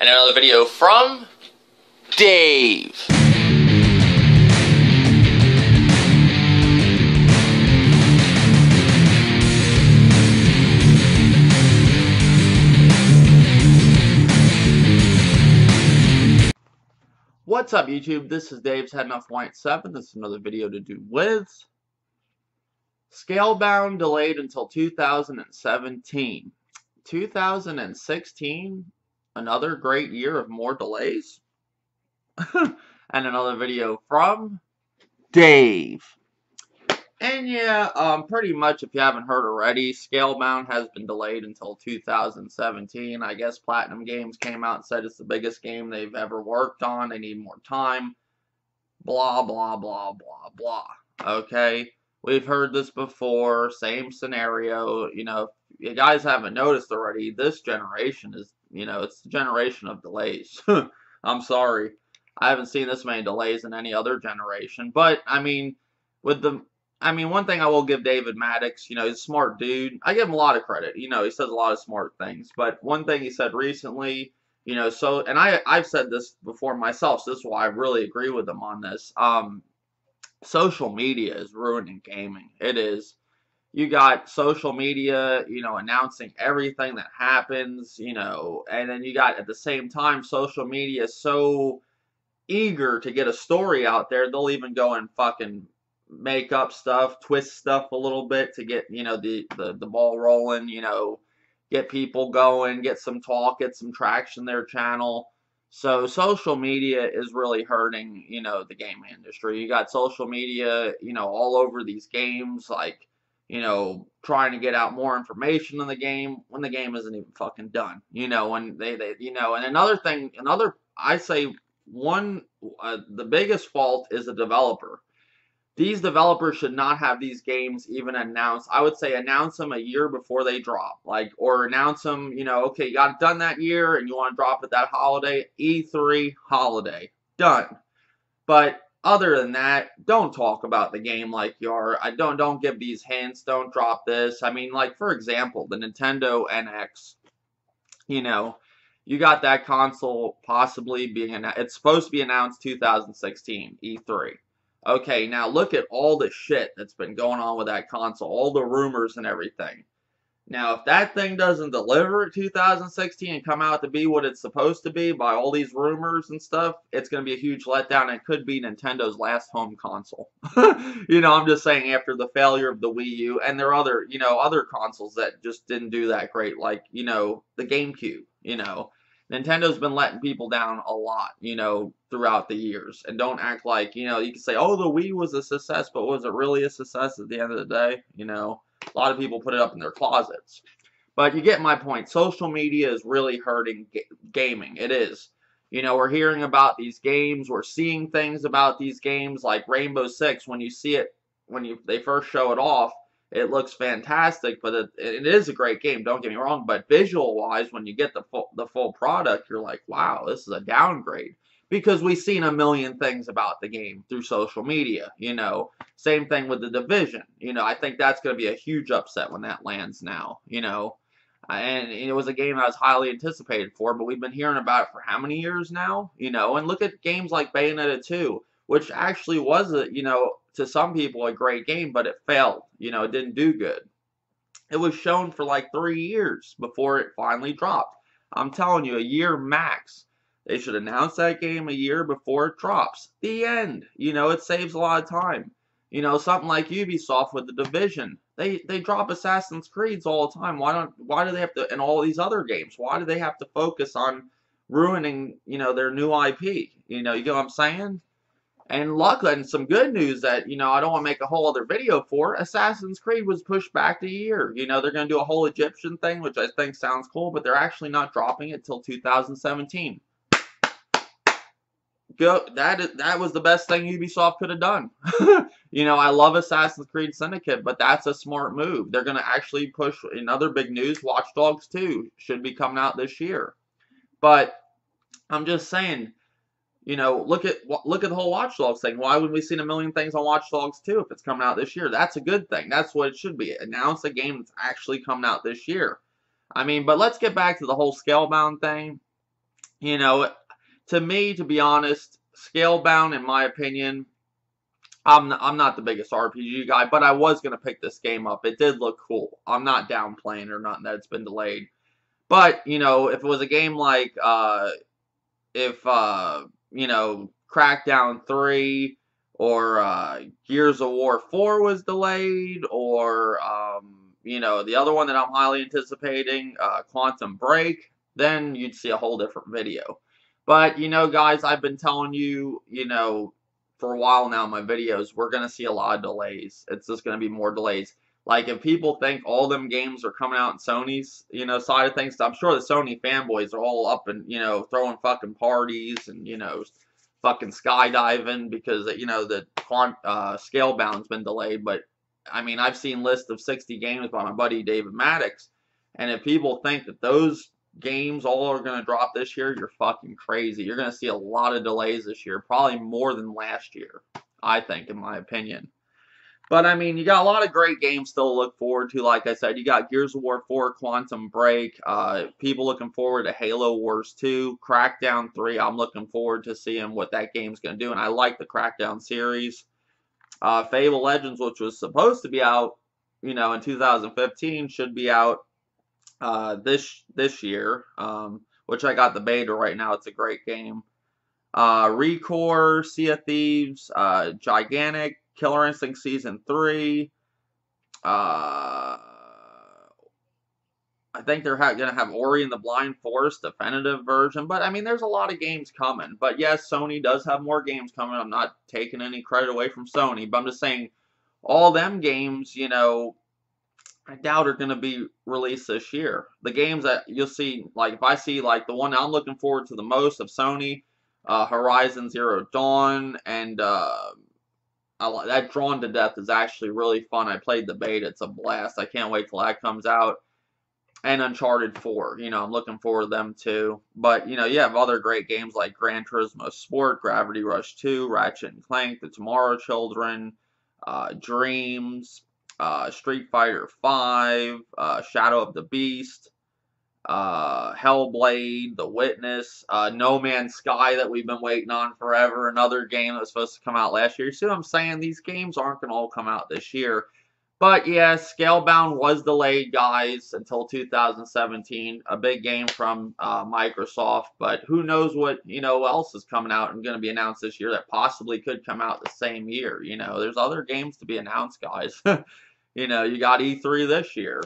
And another video from Dave. What's up, YouTube? This is Dave's Heading Off White 7. This is another video to do with Scalebound delayed until 2017. 2016, another great year of more delays. And another video from Dave. And yeah, pretty much if you haven't heard already, Scalebound has been delayed until 2017. I guess Platinum Games came out and said it's the biggest game they've ever worked on. They need more time. Blah, blah, blah, blah, blah. Okay? We've heard this before. Same scenario. You know, if you guys haven't noticed already, this generation is, it's the generation of delays. I'm sorry. I haven't seen this many delays in any other generation. But, I mean, one thing I will give David Maddox, he's a smart dude. I give him a lot of credit. He says a lot of smart things. But one thing he said recently, and I've said this before myself, so this is why I really agree with him on this. Social media is ruining gaming. It is. You got social media, announcing everything that happens, and then you got, at the same time, social media so eager to get a story out there, they'll even go and fucking make up stuff, twist stuff a little bit to get, the ball rolling, get people going, get some talk, get some traction their channel. So social media is really hurting, the game industry. You got social media, all over these games, like, trying to get out more information in the game when the game isn't even fucking done. When and I say the biggest fault is the developer. These developers should not have these games even announced. I would say announce them a year before they drop. Or announce them, okay, you got it done that year and you want to drop it that holiday. E3 holiday. Done. But other than that, don't talk about the game like you are. Don't give these hints. Don't drop this. I mean, for example, the Nintendo NX. You got that console possibly being announced. It's supposed to be announced 2016, E3. Okay, now look at all the shit that's been going on with that console, all the rumors and everything. Now, if that thing doesn't deliver in 2016 and come out to be what it's supposed to be by all these rumors and stuff, it's going to be a huge letdown, and it could be Nintendo's last home console. I'm just saying, after the failure of the Wii U, and there are other consoles that just didn't do that great, like, the GameCube, Nintendo's been letting people down a lot, throughout the years. And don't act like, you can say, oh, the Wii was a success, but was it really a success at the end of the day? A lot of people put it up in their closets. But you get my point. Social media is really hurting gaming. It is. We're hearing about these games. We're seeing things about these games like Rainbow Six. When you see it, they first show it off, it looks fantastic, but it is a great game, don't get me wrong, but visual-wise, when you get the full product, you're like, wow, this is a downgrade. Because we've seen a million things about the game through social media, Same thing with The Division. I think that's going to be a huge upset when that lands now, And it was a game I was highly anticipated for, but we've been hearing about it for how many years now, And look at games like Bayonetta 2, which actually was, to some people a great game, but it failed. It didn't do good. It was shown for 3 years before it finally dropped. I'm telling you, a year max. They should announce that game a year before it drops. The end. It saves a lot of time. Something like Ubisoft with The Division. They drop Assassin's Creeds all the time. Why do they have to, and all these other games, why do they have to focus on ruining, their new IP? You get what I'm saying? And luckily, and some good news that, I don't want to make a whole other video for, Assassin's Creed was pushed back a year. They're going to do a whole Egyptian thing, which I think sounds cool, but they're actually not dropping it till 2017. That was the best thing Ubisoft could have done. I love Assassin's Creed Syndicate, but that's a smart move. They're going to actually push, in other big news, Watch Dogs 2 should be coming out this year. But I'm just saying, look at the whole Watch Dogs thing. Why wouldn't we see a million things on Watch Dogs 2 if it's coming out this year? That's a good thing. That's what it should be. Announce a game that's actually coming out this year. But let's get back to the whole Scalebound thing. You know, to me, to be honest, Scalebound, in my opinion, I'm not the biggest RPG guy, but I was gonna pick this game up. It did look cool. I'm not downplaying or nothing that it's been delayed. But, if it was a game like if Crackdown 3 or Gears of War 4 was delayed, or the other one that I'm highly anticipating, Quantum Break, then you'd see a whole different video. But guys, I've been telling you, for a while now in my videos, we're gonna see a lot of delays. It's just gonna be more delays. Like, if people think all them games are coming out in Sony's, side of things, I'm sure the Sony fanboys are all up and, throwing fucking parties and, fucking skydiving because, the Scalebound's been delayed. But, I mean, I've seen lists of 60 games by my buddy David Maddox, and if people think that those games all are going to drop this year, you're fucking crazy. You're going to see a lot of delays this year, probably more than last year, I think, in my opinion. But, I mean, you got a lot of great games still to look forward to. Like I said, you got Gears of War 4, Quantum Break, people looking forward to Halo Wars 2, Crackdown 3. I'm looking forward to seeing what that game's going to do, and I like the Crackdown series. Fable Legends, which was supposed to be out, in 2015, should be out this year, which I got the beta right now. It's a great game. Recore, Sea of Thieves, Gigantic, Killer Instinct Season 3. I think they're going to have Ori and the Blind Forest definitive version. But, I mean, there's a lot of games coming. But, yes, Sony does have more games coming. I'm not taking any credit away from Sony. But I'm just saying, all them games, I doubt are going to be released this year. The games that you'll see, like, if I see, like, the one I'm looking forward to the most of Sony, Horizon Zero Dawn, and that Drawn to Death is actually really fun. I played the beta. It's a blast. I can't wait till that comes out. And Uncharted 4. I'm looking forward to them too. But, you have other great games like Gran Turismo Sport, Gravity Rush 2, Ratchet & Clank, The Tomorrow Children, Dreams, Street Fighter 5, Shadow of the Beast, Hellblade, The Witness, No Man's Sky that we've been waiting on forever, another game that was supposed to come out last year. You see what I'm saying? These games aren't going to all come out this year. But yeah, Scalebound was delayed, guys, until 2017. A big game from Microsoft, but who knows what else is coming out and going to be announced this year that possibly could come out the same year. There's other games to be announced, guys. You got E3 this year.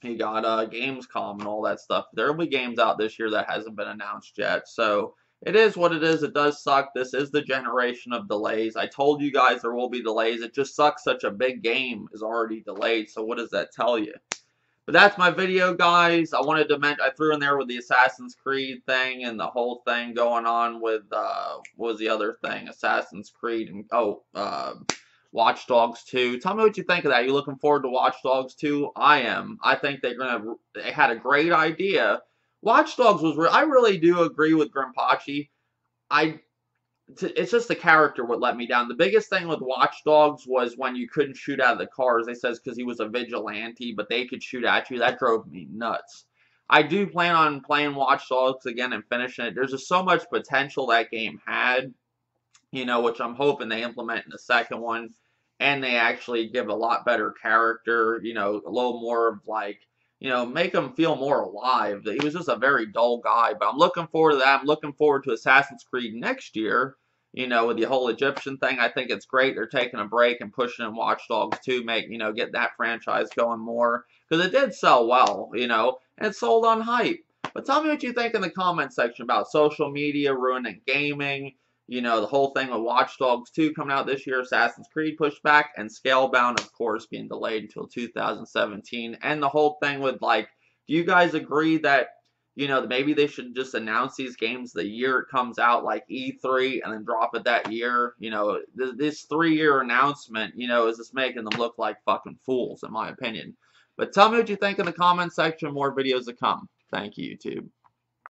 You got Gamescom and all that stuff. There will be games out this year that hasn't been announced yet. So it is what it is. It does suck. This is the generation of delays. I told you guys there will be delays. It just sucks such a big game is already delayed. So what does that tell you? But that's my video, guys. I wanted to mention, I threw in there with the Assassin's Creed thing and the whole thing going on with, what was the other thing? Assassin's Creed and, Watch Dogs 2. Tell me what you think of that. Are you looking forward to Watch Dogs 2? I am. I think they had a great idea. Watch Dogs was I really do agree with Grimpachi. It's just the character what let me down. The biggest thing with Watch Dogs was when you couldn't shoot out of the cars. They says because he was a vigilante, but they could shoot at you. That drove me nuts. I do plan on playing Watch Dogs again and finishing it. There's just so much potential that game had, which I'm hoping they implement in the second one. And they actually give a lot better character, a little more of like, make him feel more alive. He was just a very dull guy, but I'm looking forward to that. I'm looking forward to Assassin's Creed next year, with the whole Egyptian thing. I think it's great they're taking a break and pushing in Watch Dogs 2, get that franchise going more. Because it did sell well, and it sold on hype. But tell me what you think in the comment section about social media ruining gaming. The whole thing with Watch Dogs 2 coming out this year, Assassin's Creed pushed back, and Scalebound, of course, being delayed until 2017. And the whole thing with, like, do you guys agree that, maybe they should just announce these games the year it comes out, like E3, and then drop it that year? This 3-year announcement, is just making them look like fucking fools, in my opinion. But tell me what you think in the comment section. More videos to come. Thank you, YouTube.